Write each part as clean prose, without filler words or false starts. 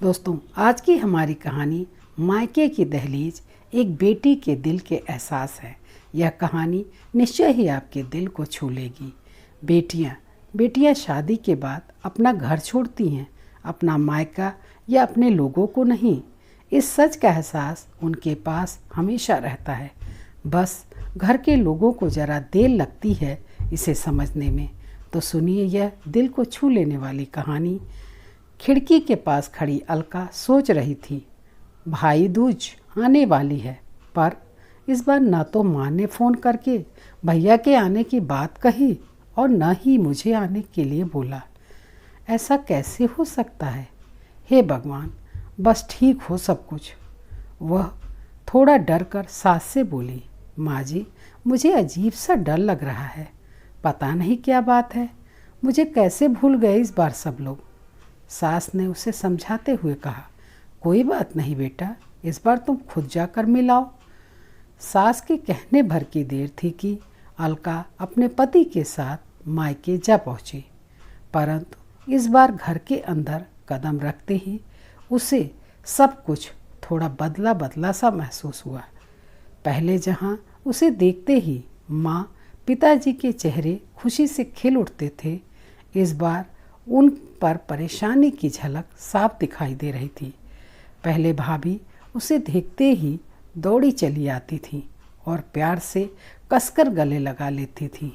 दोस्तों, आज की हमारी कहानी मायके की दहलीज, एक बेटी के दिल के एहसास है। यह कहानी निश्चय ही आपके दिल को छू लेगी। बेटियां शादी के बाद अपना घर छोड़ती हैं, अपना मायका या अपने लोगों को नहीं। इस सच का एहसास उनके पास हमेशा रहता है। बस घर के लोगों को ज़रा देर लगती है इसे समझने में। तो सुनिए यह दिल को छू लेने वाली कहानी। खिड़की के पास खड़ी अलका सोच रही थी, भाई दूज आने वाली है, पर इस बार ना तो माँ ने फ़ोन करके भैया के आने की बात कही और न ही मुझे आने के लिए बोला। ऐसा कैसे हो सकता है? हे भगवान, बस ठीक हो सब कुछ। वह थोड़ा डर कर सास से बोली, माँ जी, मुझे अजीब सा डर लग रहा है। पता नहीं क्या बात है, मुझे कैसे भूल गए इस बार सब लोग। सास ने उसे समझाते हुए कहा, कोई बात नहीं बेटा, इस बार तुम खुद जाकर मिलाओ। सास के कहने भर की देर थी कि अलका अपने पति के साथ मायके जा पहुंची, परंतु इस बार घर के अंदर कदम रखते ही उसे सब कुछ थोड़ा बदला बदला सा महसूस हुआ। पहले जहां उसे देखते ही माँ पिताजी के चेहरे खुशी से खिल उठते थे, इस बार उन पर परेशानी की झलक साफ दिखाई दे रही थी। पहले भाभी उसे देखते ही दौड़ी चली आती थी और प्यार से कसकर गले लगा लेती थी,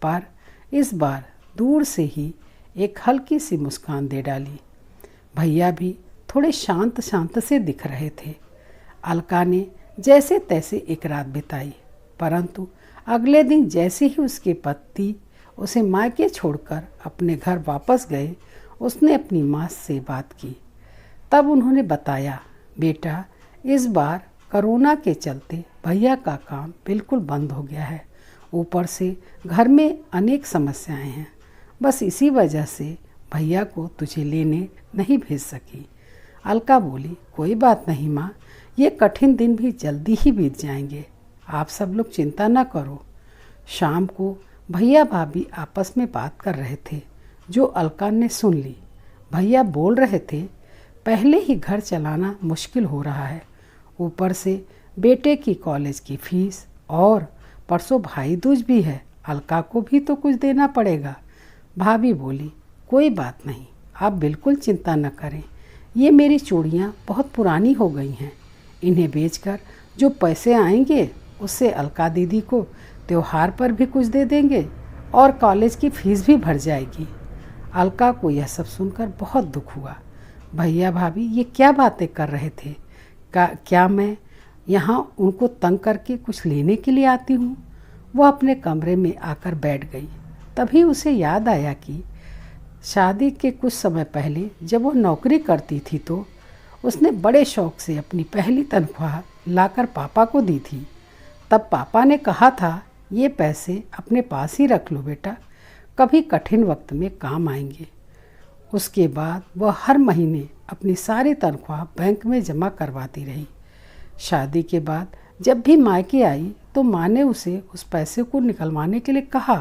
पर इस बार दूर से ही एक हल्की सी मुस्कान दे डाली। भैया भी थोड़े शांत शांत से दिख रहे थे। अलका ने जैसे तैसे एक रात बिताई, परंतु अगले दिन जैसे ही उसके पति उसे मायके छोड़कर अपने घर वापस गए, उसने अपनी माँ से बात की। तब उन्होंने बताया, बेटा, इस बार कोरोना के चलते भैया का काम बिल्कुल बंद हो गया है। ऊपर से घर में अनेक समस्याएं हैं। बस इसी वजह से भैया को तुझे लेने नहीं भेज सकी। अलका बोली, कोई बात नहीं माँ, ये कठिन दिन भी जल्दी ही बीत जाएंगे। आप सब लोग चिंता न करो। शाम को भैया भाभी आपस में बात कर रहे थे, जो अलका ने सुन ली। भैया बोल रहे थे, पहले ही घर चलाना मुश्किल हो रहा है, ऊपर से बेटे की कॉलेज की फीस, और परसों भाई दूज भी है, अलका को भी तो कुछ देना पड़ेगा। भाभी बोली, कोई बात नहीं, आप बिल्कुल चिंता न करें। ये मेरी चूड़ियाँ बहुत पुरानी हो गई हैं, इन्हें बेचकर जो पैसे आएंगे उससे अलका दीदी को त्योहार पर भी कुछ दे देंगे और कॉलेज की फीस भी भर जाएगी। अलका को यह सब सुनकर बहुत दुख हुआ। भैया भाभी ये क्या बातें कर रहे थे? क्या मैं यहाँ उनको तंग करके कुछ लेने के लिए आती हूँ? वह अपने कमरे में आकर बैठ गई। तभी उसे याद आया कि शादी के कुछ समय पहले जब वह नौकरी करती थी तो उसने बड़े शौक से अपनी पहली तनख्वाह लाकर पापा को दी थी। तब पापा ने कहा था, ये पैसे अपने पास ही रख लो बेटा, कभी कठिन वक्त में काम आएंगे। उसके बाद वह हर महीने अपनी सारी तनख्वाह बैंक में जमा करवाती रही। शादी के बाद जब भी मायके आई तो माँ ने उसे उस पैसे को निकलवाने के लिए कहा,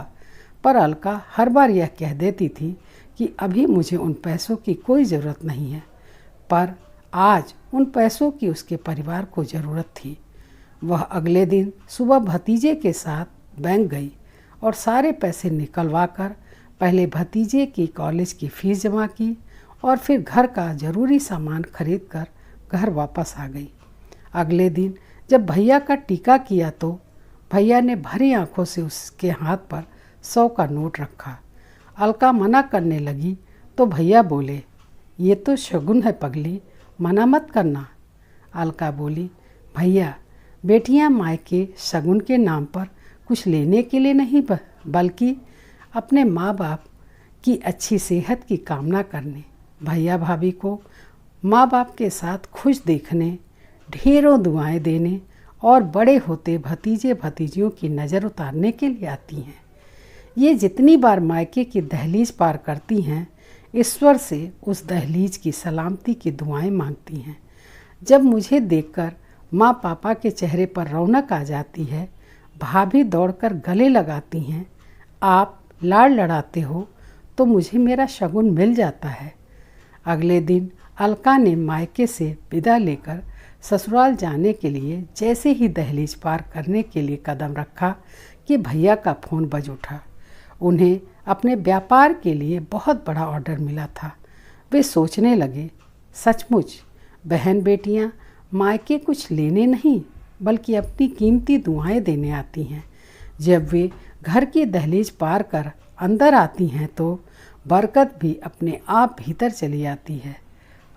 पर अलका हर बार यह कह देती थी कि अभी मुझे उन पैसों की कोई ज़रूरत नहीं है। पर आज उन पैसों की उसके परिवार को ज़रूरत थी। वह अगले दिन सुबह भतीजे के साथ बैंक गई और सारे पैसे निकलवा कर पहले भतीजे की कॉलेज की फ़ीस जमा की और फिर घर का ज़रूरी सामान खरीद कर घर वापस आ गई। अगले दिन जब भैया का टीका किया तो भैया ने भरी आंखों से उसके हाथ पर 100 का नोट रखा। अलका मना करने लगी तो भैया बोले, ये तो शगुन है पगली, मना मत करना। अलका बोली, भैया, बेटियां मायके शगुन के नाम पर कुछ लेने के लिए नहीं, बल्कि अपने माँ बाप की अच्छी सेहत की कामना करने, भैया भाभी को माँ बाप के साथ खुश देखने, ढेरों दुआएं देने और बड़े होते भतीजे भतीजियों की नज़र उतारने के लिए आती हैं। ये जितनी बार मायके की दहलीज पार करती हैं, ईश्वर से उस दहलीज की सलामती की दुआएं मांगती हैं। जब मुझे देखकर माँ पापा के चेहरे पर रौनक आ जाती है, भाभी दौड़कर गले लगाती हैं, आप लाड़ लड़ाते हो, तो मुझे मेरा शगुन मिल जाता है। अगले दिन अलका ने मायके से विदा लेकर ससुराल जाने के लिए जैसे ही दहलीज पार करने के लिए कदम रखा कि भैया का फ़ोन बज उठा। उन्हें अपने व्यापार के लिए बहुत बड़ा ऑर्डर मिला था। वे सोचने लगे, सचमुच बहन बेटियां मायके कुछ लेने नहीं बल्कि अपनी कीमती दुआएं देने आती हैं। जब वे घर की दहलीज पार कर अंदर आती हैं तो बरकत भी अपने आप भीतर चली आती है।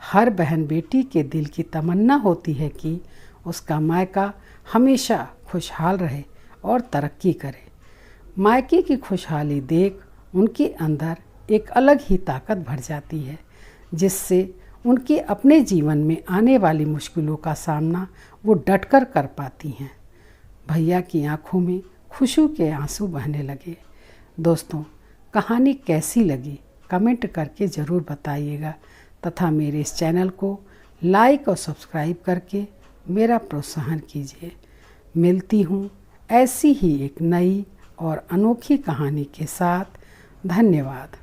हर बहन बेटी के दिल की तमन्ना होती है कि उसका मायका हमेशा खुशहाल रहे और तरक्की करे। मायके की खुशहाली देख उनके अंदर एक अलग ही ताकत भर जाती है, जिससे उनके अपने जीवन में आने वाली मुश्किलों का सामना वो डटकर कर पाती हैं। भैया की आंखों में खुशी के आंसू बहने लगे। दोस्तों, कहानी कैसी लगी कमेंट करके ज़रूर बताइएगा तथा मेरे इस चैनल को लाइक और सब्सक्राइब करके मेरा प्रोत्साहन कीजिए। मिलती हूँ ऐसी ही एक नई और अनोखी कहानी के साथ। धन्यवाद।